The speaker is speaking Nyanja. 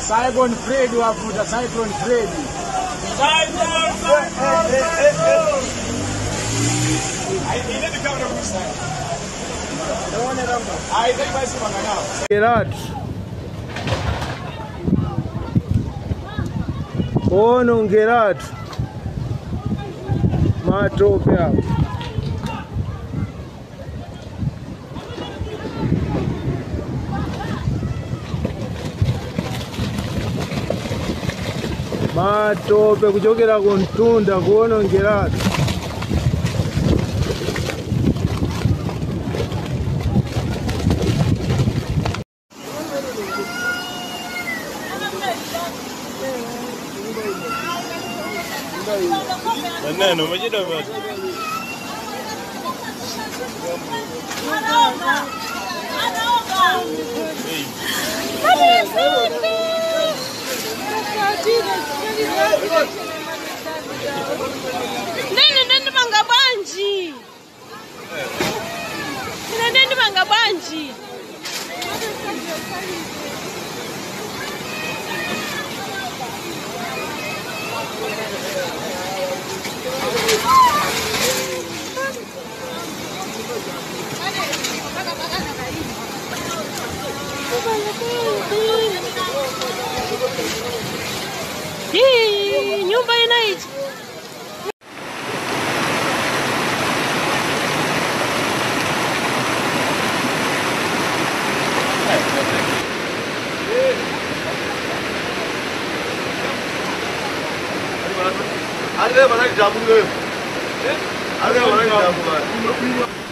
Simon Fred wavuta Simon Fred. Gerard. Ono Gerard. Matope hapo. Matope kuchokera ku Ntunda kuwonongera. Neno umejida basi. Nene banga banji. Nene banga banji. Hii nyumba inaiti. Ada mana jamu ke? Ada mana jamu?